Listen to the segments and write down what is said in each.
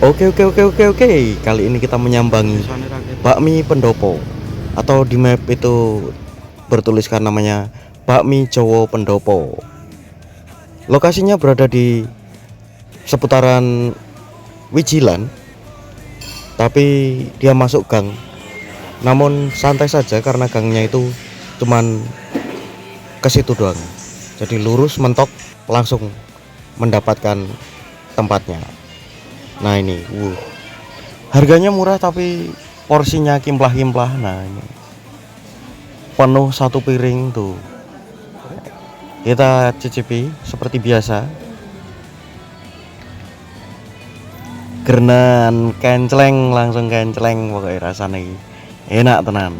Oke. Kali ini kita menyambangi bakmi pendopo, atau di map itu bertuliskan namanya bakmi Jowo Pendopo. Lokasinya berada di seputaran Wijilan, tapi dia masuk gang. Namun santai saja karena gangnya itu cuman ke situ doang. Jadi lurus mentok langsung mendapatkan tempatnya. Nah ini, harganya murah tapi porsinya kimplah-kimplah. Nah ini penuh satu piring tuh. Kita cicipi seperti biasa. Gernan kenceleng, langsung kenceleng pokoknya rasanya enak tenan.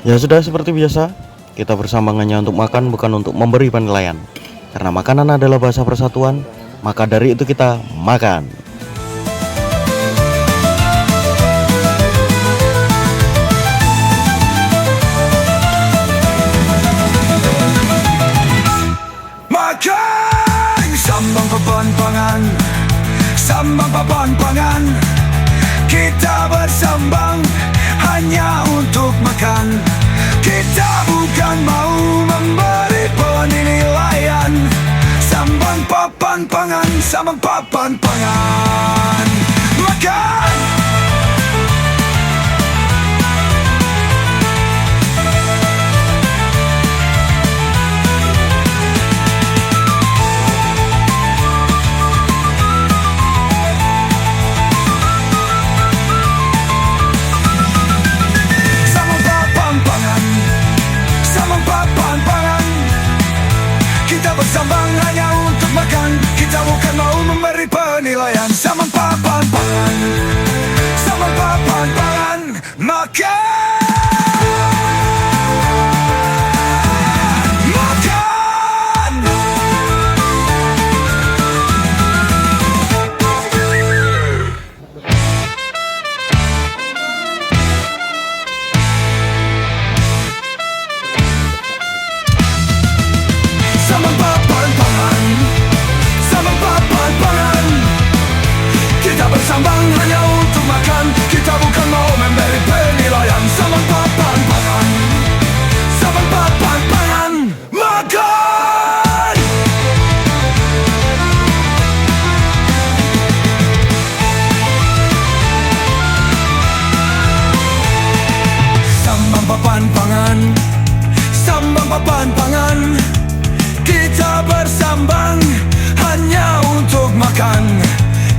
Ya sudah, seperti biasa kita bersambangannya untuk makan, bukan untuk memberi penilaian. Karena makanan adalah bahasa persatuan, maka dari itu kita makan. Sambang papan pangan, kita bersambang hanya untuk makan. Kita bukan mau memberi penilaian. Sambang papan pangan, sambang papan pangan. Makan. Bersambang hanya untuk makan. Kita bukan mau memberi penilaian. Sambang papan pangan, sambang papan pangan. Makan. Bersambang hanya untuk makan. Kita bukan mau memberi penilaian. Sambang papan pangan, sambang papan pangan. Makan. Sambang papan pangan, sambang papan pangan. Kita bersambang hanya untuk makan.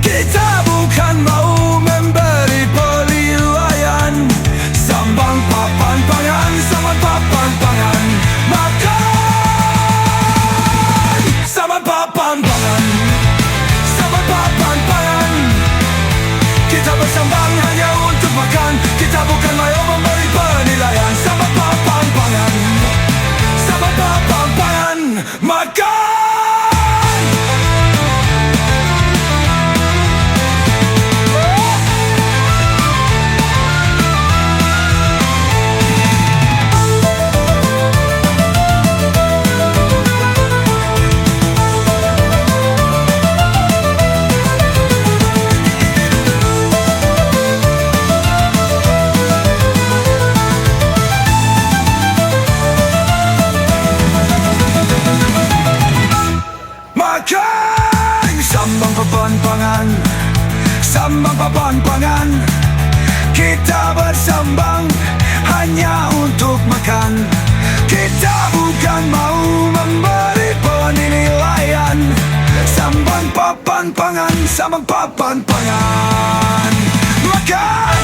Kita bukan mau memberi penilaian. Sambang papan pangan, sambang papan pangan. Makan. Sambang papan pangan, sambang papan pangan. Kita bersambang hanya untuk makan. Kita bukan mau memberi penilaian. Sambang papan pangan, sambang papan pangan. Makan. Sambang papan pangan, sambang papan pangan. Kita bersambang hanya untuk makan. Kita bukan mau memberi penilaian. Sambang papan pangan, sambang papan pangan. Makan.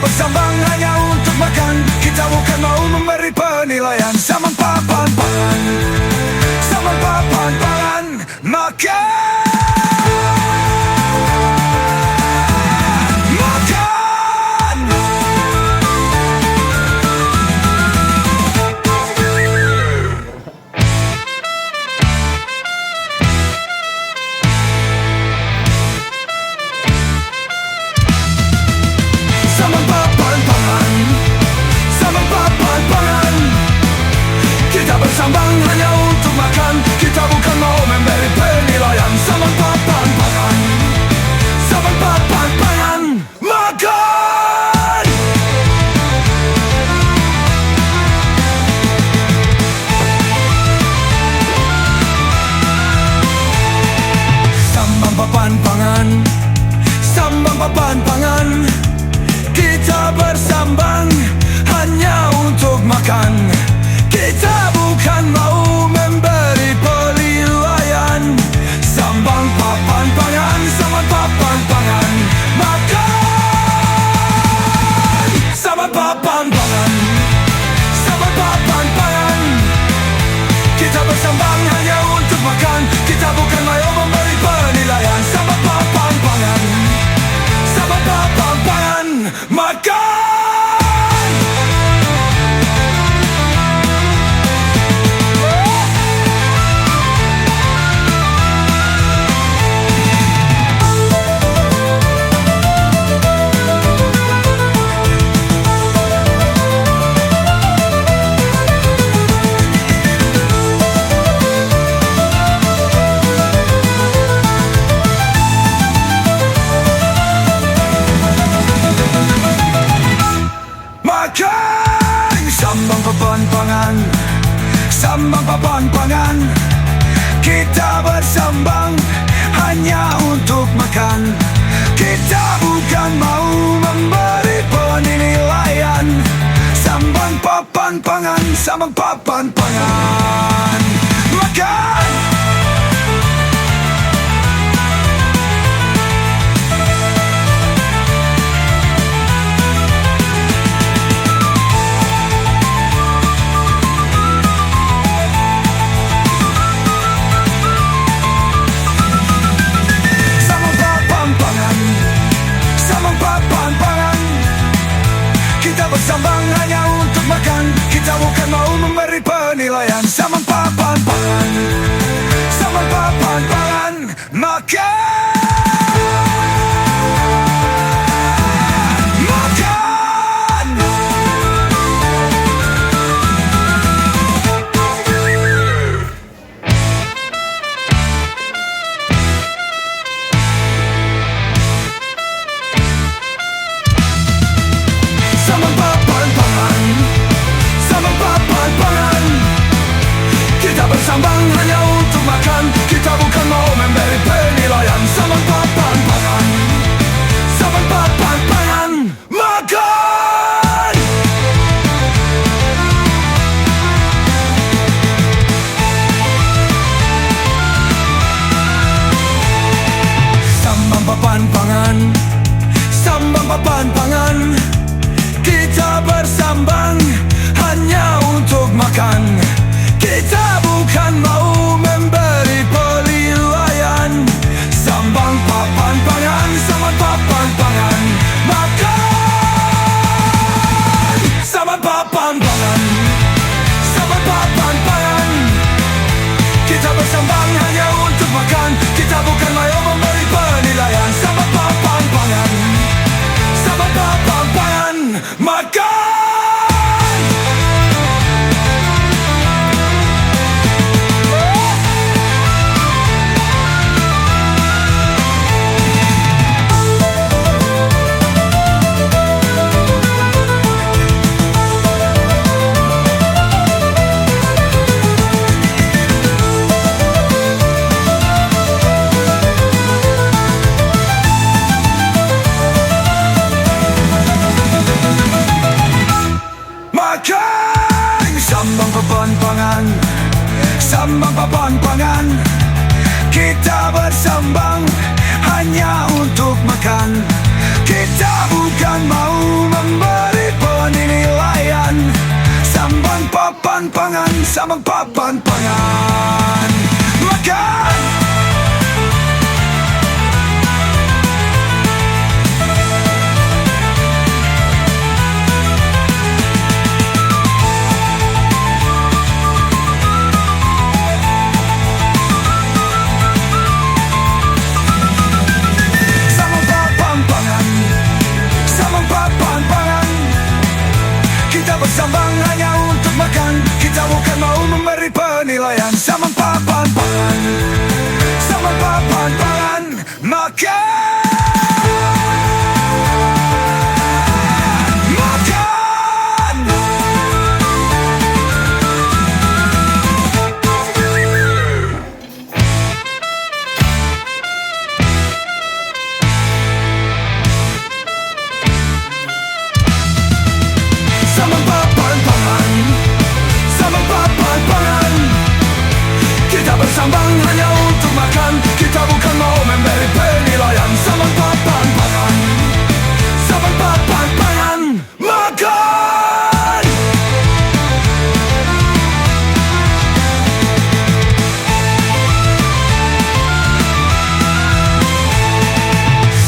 Bersambang hanya untuk makan. Kita bukan mau memberi penilaian. Sambang papan pangan, sambang papan pangan. Makan. Makan. hanya untuk makan. Kita bukan mau memberi penilaian. Sama papan pangan, sama papan pangan. Makan! Sambang papan pangan, sambang papan pangan. Kita bersambang hanya untuk makan. Kita bukan mau memberi penilaian. Sambang papan pangan, sambang papan pangan. Makan! Sambang papan pangan, sambang papan pangan. Kita bersambang hanya untuk makan. Kita bukan mau memberi penilaian. Sambang papan pangan, sambang papan pangan. Makan! Makan! Sambang papan pangan, sambang papan pangan. Kita bersambang hanya untuk makan. Kita bukan mau memberi penilaian. Sambang papan pangan, sambang papan pangan. Makan! Bersambang hanya untuk makan. Kita bukan mau memberi penilaian. Sambang papan pangan, sambang papan pangan. Makan! Makan! Sambang papan pangan, sambang papan pangan. Kita bersambang hanya untuk makan. Kita bukan mau memberi penilaian. Sambang papan pangan, sambang papan pangan. Makan! Sambang papan pangan, sambang papan pangan. Kita bersambang hanya untuk makan. Kita bukan mau memberi penilaian. Sambang papan pangan, sambang papan pangan. Makan! Sambang papan pangan, sambang papan pangan. Kita bersambang hanya untuk makan. Kita bukan mau memberi penilaian. Sambang papan pangan, sambang papan pangan. Makan! Makan! Sambang papan pangan, sambang papan pangan. Kita bersambang hanya untuk makan. Kita bukan mau memberi penilaian. Sambang papan pangan, sambang papan pangan. Makan! Bersambang hanya untuk makan. Kita bukan mau memberi penilaian. penilaian. Sama papan pangan, sama papan pangan, makan. Sama papan pangan, sama papan pangan. Kita bersambang hanya untuk makan. Kita bukan mau memberi penilaian. Sama papan pangan, sama papan pangan, makan.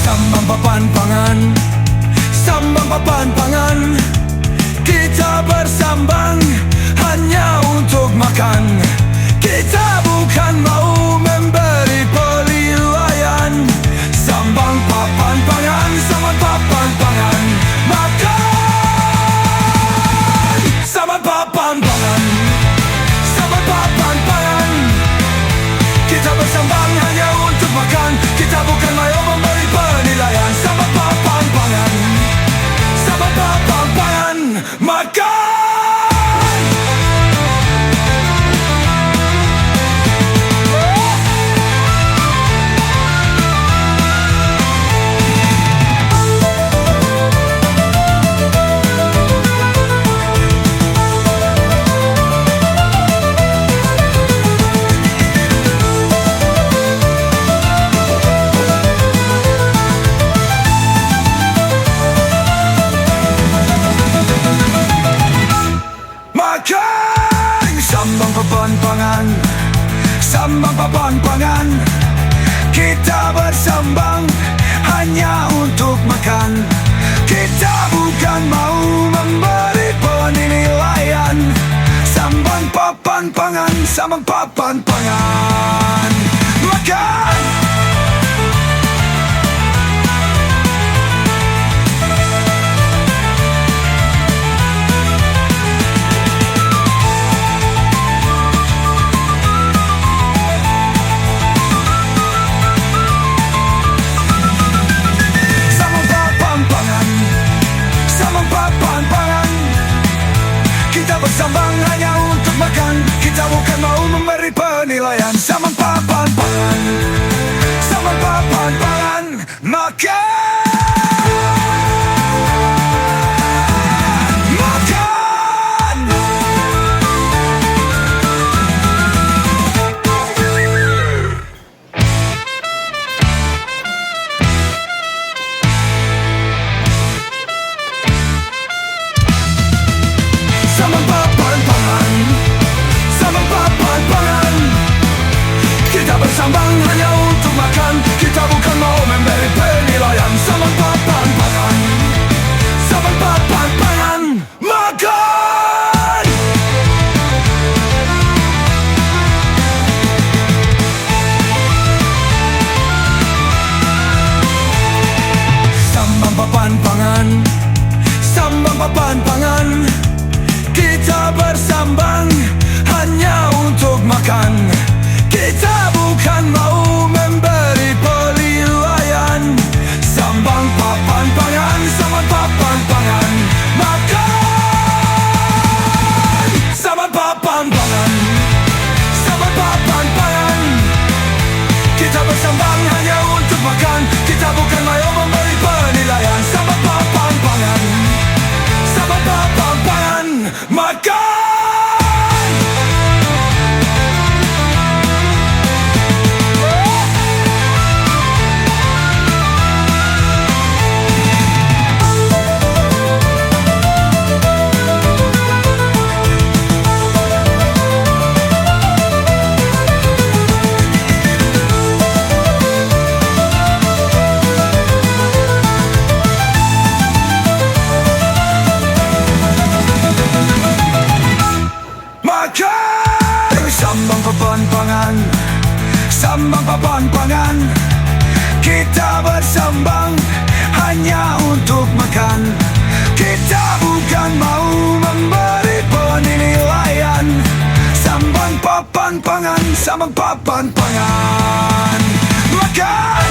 Sambang papan pangan, sambang papan pangan. Kita bersambang hanya untuk makan. Kita bukan mau memberi penilaian. Sambang papan pangan, sambang papan pangan, makan. Sambang papan pangan, sambang papan pangan. Kita bersambang hanya untuk makan. Kita bukan mau memberi penilaian. Sambang papan pangan, sambang papan pangan, makan. Sambang papan pangan, sambang papan pangan. Kita bersambang hanya untuk makan. Kita bukan mau memberi penilaian. Sambang papan pangan, sambang papan pangan, makan. Bersambang hanya untuk makan. Kita bukan mau memberi penilaian. Sama papan pangan, sama papan pangan, makan. Makan. Sama papan pangan, sama papan pangan. Kita bersambang hanya untuk makan. Kita bukan mau memberi penilaian. Sama papan pangan, sama papan pangan, makan. Sambang papan pangan, sambang papan pangan. Kita bersambang hanya untuk makan. Kita bukan mau memberi penilaian. Sambang papan pangan, sambang papan pangan, makan. Sambang papan pangan, sambang papan pangan. Kita bersambang hanya untuk makan. Kita bukan mau memberi penilaian. Sambang papan pangan, sambang papan pangan, makan. Sambang papan pangan. Kita bersambang hanya untuk makan. Kita bukan mau memberi penilaian. Sambang papan papan pangan, sama papan pangan. Makan.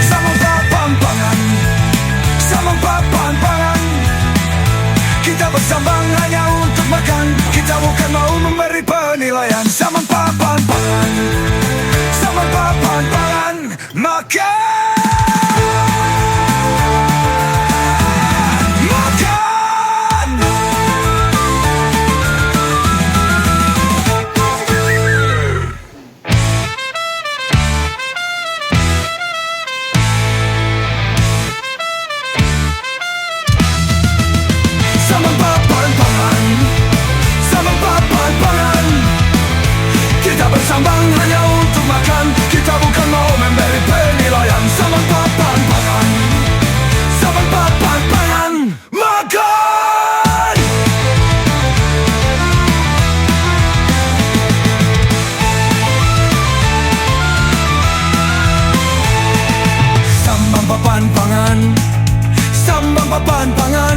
Sama papan pangan, sama papan pangan. Kita bersambang hanya untuk makan. Kita bukan mau memberi penilaian. Sama papan pangan, sama papan pangan. Makan. Makan. Sama papan pangan, sama papan pangan. Kita bersambang hanya untuk makan. Kita bukan mau memberi penilaian. Sama papan pangan, sama papan pangan. Makan. Sama papan pangan, sama papan pangan.